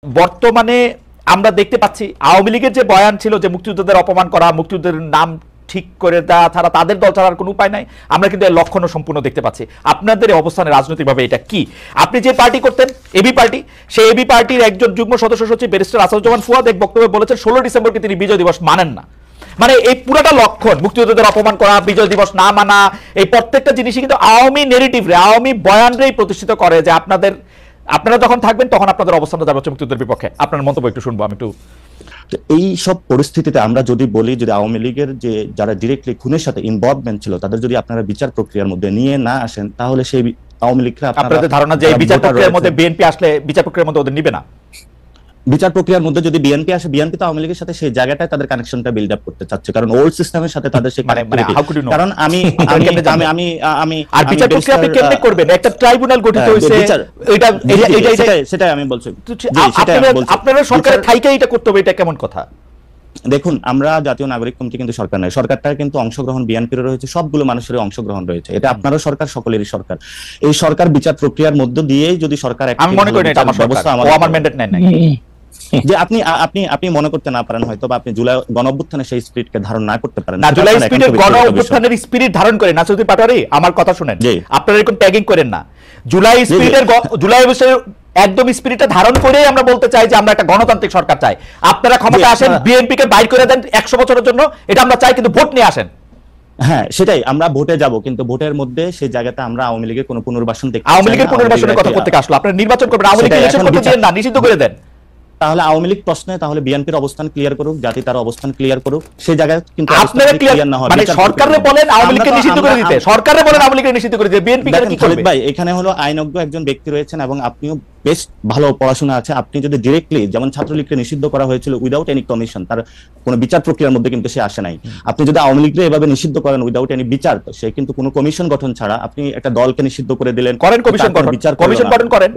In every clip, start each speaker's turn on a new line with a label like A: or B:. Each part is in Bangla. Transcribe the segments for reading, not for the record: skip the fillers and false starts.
A: বর্তমানে আমরা দেখতে পাচ্ছি আওয়ামী লীগের যে বয়ান ছিল যে মুক্তিযোদ্ধাদের অপমান করা, মুক্তিযোদ্ধাদের নাম ঠিক করে দেওয়া ছাড়া তাদের দল ছাড়ার কোনো উপায় নাই, আমরা কিন্তু এর লক্ষণও সম্পূর্ণ দেখতে পাচ্ছি। আপনাদের অবস্থানে রাজনৈতিকভাবে এটা কি? আপনি যে পার্টি করতেন এবি পার্টি, সেই এবি পার্টির একজন যুগ্ম সদস্য সচিব ব্যারিস্টার আসাদুজ্জামান ফুয়াদ এক বক্তব্যে বলেছেন 16 ডিসেম্বরকে তিনি বিজয় দিবস মানেন না। মানে এই পুরাটা লক্ষণ, মুক্তিযোদ্ধাদের অপমান করা, বিজয় দিবস না মানা, এই প্রত্যেকটা জিনিসই কিন্তু আওয়ামী নেগেটিভ রে, আওয়ামী বয়ানরেই প্রতিষ্ঠিত করে যে আপনারা যখন থাকবেন তখন আপনাদের অবস্থানটা যাবে হচ্ছে মুক্তিযুদ্ধের বিপক্ষে। আপনার মন্তব্য একটু শুনবো আমি একটু।
B: এই সব পরিস্থিতিতে আমরা যদি বলি, যদি আওয়ামী লীগের যে যারা ডিরেক্টলি খুনের সাথে ইনভলভমেন্ট ছিল তাদের যদি আপনারা বিচার প্রক্রিয়ার মধ্যে নিয়ে না আসেন, তাহলে সেই আওয়ামী লীগরা,
A: আপনাদের ধারণা যে বিচার প্রক্রিয়ার মধ্যে বিএনপি আসলে বিচার প্রক্রিয়ার মধ্যে ওদের নিবে না?
B: বিচার প্রক্রিয়ার মধ্যে যদি বিএনপি আসে, বিএনপি তো আওয়ামী লীগের সাথে সেই জায়গাটায় তাদের কানেকশনটা বিল্ড আপ করতে চাচ্ছে, কারণ ওল্ড সিস্টেমের সাথে তাদের সেই কারণ আমি
A: আর বিচার প্রক্রিয়া আপনি কেমনে করবেন? একটা ট্রাইব্যুনাল গঠিত হয়েছে,
B: সেটাই আমি বলছি।
A: আপনারা সরকারের থাইকে এটা করতে হবে, এটা কেমন কথা?
B: দেখুন, আমরা জাতীয় নাগরিক কমিটি কিন্তু সরকার নয়, সরকারটার কিন্তু অংশগ্রহণ বিএনপির রয়েছে, সবগুলো মানুষের অংশগ্রহণ রয়েছে, এটা আপনারও সরকার, সকলেরই সরকার। এই সরকার বিচার প্রক্রিয়ার মধ্য দিয়েই যদি সরকার,
A: আমি মনে করি এটা আমার ব্যবস্থা, আমার ম্যান্ডেট নেয় না
B: যে আপনি মনে করতে না পারেন, হয়তো আপনি জুলাই গণঅভ্যুত্থানের সেই স্পিরিটকে ধারণ না করতে পারেন
A: না। জুলাই স্পিরিটের গণঅভ্যুত্থানের স্পিরিট ধারণ করে নাসিরউদ্দিন পাটোয়ারি আমার কথা শুনেন, আপনারা এরকম ট্যাগিং করেন না। জুলাই স্পিরিটের জুলাই একদম স্পিরিটটা ধারণ করেই আমরা বলতে চাই যে আমরা একটা গণতান্ত্রিক সরকার চাই। আপনারা ক্ষমতা আসেন, বিএনপি কে বাইর করে দেন 100 বছরের জন্য, এটা আমরা চাই, কিন্তু ভোট নিয়ে আসেন।
B: হ্যাঁ, সেটাই, আমরা ভোটে যাব, কিন্তু ভোটের মধ্যে সেই জায়গাতে আমরা আওয়ামী লীগের কোনো পুনর্বাসন দেখতে চাই না।
A: আওয়ামী লীগের পুনর্বাসনের কথা করতে আসলো, আপনারা নির্বাচন করবেন, আওয়ামী লীগকে নিষিদ্ধ করতে দেন না, নিষিদ্ধ করে দেন।
B: তাহলে আওয়ামী লীগ প্রশ্নে তাহলে বিএনপির অবস্থান ক্লিয়ার করুক, জাতি তার অবস্থান ক্লিয়ার করুক, সেই জায়গায় কিন্তু
A: আপনারা ক্লিয়ার না হয়, মানে সরকারে বলেন আওয়ামী লীগকে নিষিদ্ধ করে দিতে, সরকারে বলেন আওয়ামী লীগকে নিষিদ্ধ করে দিতে, বিএনপি কি করবে?
B: ভাই, এখানে হলো আইনজ্ঞ একজন ব্যক্তি রয়েছেন এবং আপনিও বেশ ভালো পড়াশোনা আছে, আপনি যদি ডিরেক্টলি, যেমন ছাত্রলীগকে নিষিদ্ধ করা হয়েছিল উইদাউট এনি কমিশন, তার কোনো বিচার প্রক্রিয়ার মধ্যে কিন্তু সে আসে নাই, আপনি যদি আওয়ামী লীগকে এভাবে নিষিদ্ধ করেন উইদাউট এনি বিচার, তো সে কিন্তু কোনো কমিশন গঠন ছাড়া আপনি একটা দলকে নিষিদ্ধ করে দিলেন,
A: করেন কমিশন গঠন, বিচার কমিশন গঠন করেন,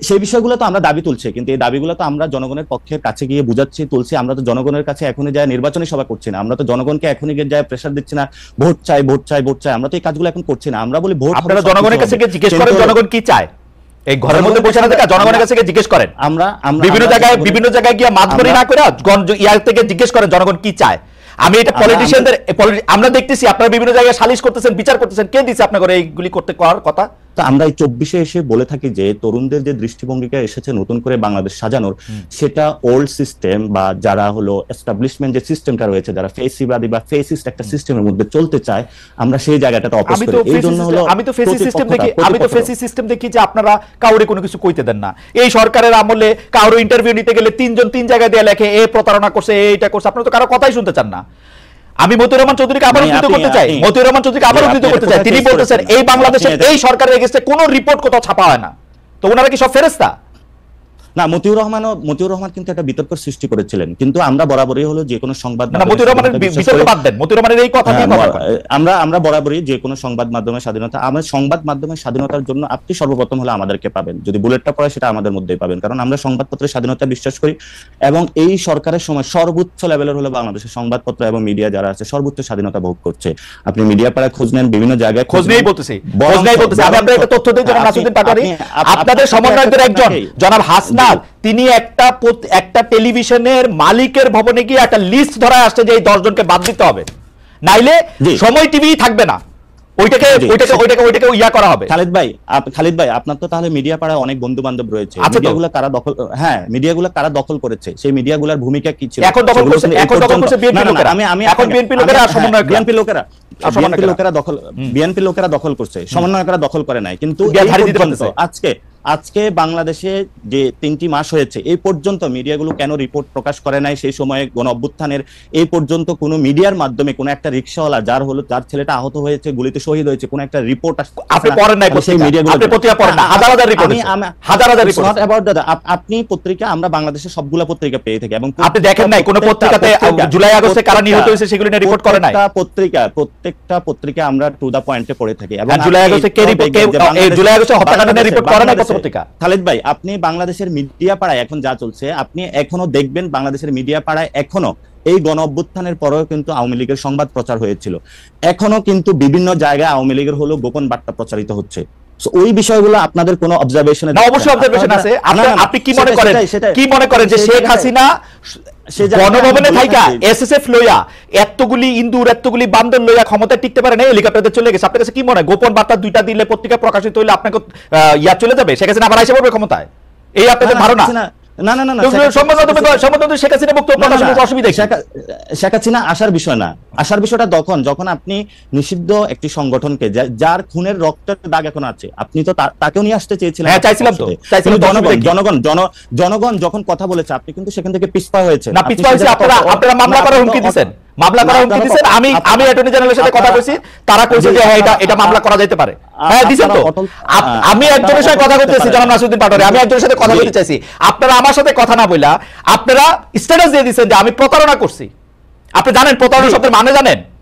B: সেই বিষয়গুলো তো আমরা দাবি তুলছি, কিন্তু এই দাবিগুলো তো আমরা জনগণের পক্ষের কাছে গিয়ে বুঝাচ্ছি, তুলছি। আমরা তো জনগণের কাছে এখনই যায় নির্বাচনী সভা করছি না, আমরা তো জনগণকে এখনই গিয়ে যায় প্রেসার দিচ্ছি না, ভোট চাই ভোট চাই ভোট চাই, আমরা তো এই কাজগুলো এখন করছি না। আমরা বলি ভোট, আপনারা
A: জনগণের কাছে গিয়ে জিজ্ঞেস করেন জনগণ কি চায়, এই ঘরের মধ্যে বসে না থেকে জনগণের কাছে গিয়ে জিজ্ঞেস করেন। আমরা বিভিন্ন জায়গায় গিয়ে মাতবরি না করে ইয়ার থেকে জিজ্ঞেস করেন জনগণ কি চায়। আমি এটা পলিটিশিয়ানদের, আমরা দেখতেছি আপনারা বিভিন্ন জায়গায় সালিশ করতেছেন, বিচার করতেছেন, কে দিচ্ছে আপনাদের এইগুলি করতে করার কথা?
B: আমরা এই 24-এ এসে বলে থাকি যে তরুণদের যে দৃষ্টিভঙ্গিটা এসেছে নতুন করে বাংলাদেশ সাজানোর, সেটা ওল্ড সিস্টেম বা যারা হলো এস্টাবলিশমেন্ট যে সিস্টেমটা রয়েছে, যারা ফেসিবাদী বা ফেসিস্ট একটা সিস্টেমের মধ্যে চলতে চায়, আমরা সেই জায়গাটাতে অপোজ করি। এই জন্য হলো
A: আমি তো ফেসি সিস্টেম দেখি যে আপনারা কাউরে কোনো কিছু কইতে দেন না। এই সরকারের আমলে কারো ইন্টারভিউ নিতে গেলে 3 জন 3 জায়গায় দিয়ে লেখে এ প্রতারণা করছে, এইটা করছে, আপনারা তো কারো কথাই শুনতে চান না। আমি মতিউর রহমান চৌধুরীকে আবার উদ্ধৃত করতে চাই, মতিউর রহমান চৌধুরীকে আবার উদ্ধৃত করতে চাই। তিনি বলতেছেন এই বাংলাদেশের এই সরকারের এগেইনস্টে কোনো রিপোর্ট কোথাও ছাপা হয় না, তো ওনারা কি সব ফেরেশতা?
B: না, মতিউর রহমান কিন্তু একটা বিতর্ক সৃষ্টি করেছিলেন, কিন্তু আমরা বরাবরই হলো যে কোনো সংবাদ,
A: মতিউর রহমানের বিতর্ক বাদ দেন, মতিউর রহমানের এই কথা নিয়ে কথা
B: আমরা বরাবরই যে কোনো সংবাদ মাধ্যমের স্বাধীনতা, আমরা সংবাদ মাধ্যমের স্বাধীনতার জন্য আপনি সর্বপ্রথম হলো আমাদেরকে পাবেন, যদি বুলেটটা পড়ে সেটা আমাদের মধ্যেই পাবেন, কারণ আমরা সংবাদপত্রের স্বাধীনতা বিশ্বাস করি এবং এই সরকারের সময় সর্বোচ্চ লেভেলের হলো বাংলাদেশের সংবাদপত্র এবং মিডিয়া যারা আছে সর্বোচ্চ স্বাধীনতা ভোগ করছে। আপনি মিডিয়া পাড়ায় খোঁজ নেন, বিভিন্ন জায়গায়
A: খোঁজ নেই বলতেছি, আমি আপনাদের একটা তথ্য দিই, জনাব নাসিরউদ্দিন পাটোয়ারি, আপনাদের সমন্বয়কদের একজন জনাব হাসনাত, তিনি একটা টেলিভিশনের মালিকের ভবনে গিয়ে একটা লিস্ট ধরা আসছে যে এই 10 জনকে বাদ দিতে হবে, নাইলে সময় টিভি থাকবে না, ওইটাকে ইয়া করা হবে।
B: খালিদ ভাই, আপনার তো তাহলে মিডিয়া পাড়ায় অনেক বন্ধু বান্ধব রয়েছে, মিডিয়াগুলো কারা দখল, হ্যাঁ মিডিয়াগুলো কারা দখল করেছে, সেই মিডিয়াগুলোর ভূমিকা কি ছিল?
A: এখন দখল করছে বিএনপি লোকেরা, এখন বিএনপি লোকেরা সমন্বয়ক,
B: বিএনপি লোকেরা দখল করছে, সমন্বয়করা দখল করে নাই। কিন্তু আজকে বাংলাদেশে যে 3টি মাস হয়েছে, এই পর্যন্ত মিডিয়াগুলো কেন রিপোর্ট প্রকাশ করে নাই? সেই সময়ে গণ অভ্যুত্থানের এই পর্যন্ত কোন মিডিয়ার মাধ্যমে কোন একটা রিকশাওয়ালা যার ছেলেটা আহত হয়েছে, গুলিতে শহীদ হয়েছে, কোন একটা রিপোর্ট
A: আপনি পড়েন নাই? সেই মিডিয়াগুলো আপনি পত্রিকা পড়েন না, হাজার রিপোর্ট, হাজার রিপোর্ট, নট অ্যাবাউট দাদা। আপনি পত্রিকা, আমরা বাংলাদেশের সবগুলা পত্রিকা পেয়ে থাকি, এবং আপনি দেখেন নাই কোন পত্রিকাতে জুলাই আগস্টে কারা নিহত হয়েছে সেগুলো নিয়ে রিপোর্ট করে নাই? প্রত্যেকটা পত্রিকা আমরা টু দা পয়েন্টে পড়ে থাকি, এবং জুলাই আগস্টে জুলাই আগস্টে হত্যাকাণ্ডের রিপোর্ট করে নাই পত্রিকা।
B: খালিদ ভাই, আপনি বাংলাদেশের মিডিয়া পাড়ায় এখন যা চলছে, আপনি এখনো দেখবেন বাংলাদেশের মিডিয়া পাড়ায় এখনো এই গণ অভ্যুত্থানের পরেও কিন্তু আওয়ামী লীগের সংবাদ প্রচার হয়েছিল, এখনো কিন্তু বিভিন্ন জায়গায় আওয়ামী লীগের হলো গোপন বার্তা প্রচারিত হচ্ছে। আপনি দেখবেন বাংলাদেশের মিডিয়া পাড়ায় এখনো এই গণ অভ্যুত্থানের পরেও কিন্তু আওয়ামী লীগের সংবাদ প্রচার হয়েছিল, এখনো কিন্তু বিভিন্ন জায়গায় আওয়ামী লীগের সংবাদ প্রচারিত হচ্ছে। So, ওই বিষয়গুলো আপনাদের কোনো অবজারভেশনে
A: না, অবশ্যই অবজারভেশন আছে। আপনি কি মনে করেন, কি মনে করেন যে শেখ হাসিনা গণভবনে থাইকা এসএসএফ লইয়া এতগুলি ইন্দুর এতগুলি বান্দর লইয়া ক্ষমতায় টিকতে পারে না, হেলিকপ্টারে চলে গেছে? আপনার কাছে কি মনে হয় গোপন বার্তা দুইটা দিলে পত্রিকা প্রকাশিত হইলে আপনাকে ইয়া চলে যাবে, শেখ হাসিনা আবার আইসা পড়বে ক্ষমতায়? এই আপনাদের ধারণা?
B: না না না না,
A: শেখ হাসিনা বক্তব্য প্রকাশ করতে অসুবিধা কি?
B: শেখ হাসিনা আসার বিষয় না, আসার বিষয়টা যখন আপনি নিষিদ্ধ একটি সংগঠনকে যার খুনের রক্তের দাগ এখন আছে, আপনি তো তাকেও নিয়ে আসতে চেয়েছিলেন।
A: হ্যাঁ, চাইছিলাম তো।
B: জনগণ যখন কথা বলেছে আপনি কিন্তু সেখান থেকে পিছপা হয়েছে।
A: না, পিছপা হয়েছে আপনারা মামলা করার হুমকি দিয়েছেন, মামলা করার হুমকি দিয়েছেন। আমি অ্যাটর্নি জেনারেলের সাথে কথা বলছি, তারা কইছে যে হ্যাঁ এটা মামলা করা যেতে পারে। হ্যাঁ, দিয়েছেন তো। আমি একজনের সাথে কথা বলতেছি, জনাব নাসিরউদ্দিন পাটোয়ারি, আমি একজনের সাথে কথা বলতে চাইছি। আপনারা আমার সাথে কথা না বইলা আপনারা স্ট্যাটাস দিয়ে দিয়েছেন যে আমি প্রতারণা করছি। আপনি জানেন প্রতারণা শব্দের মানে জানেন?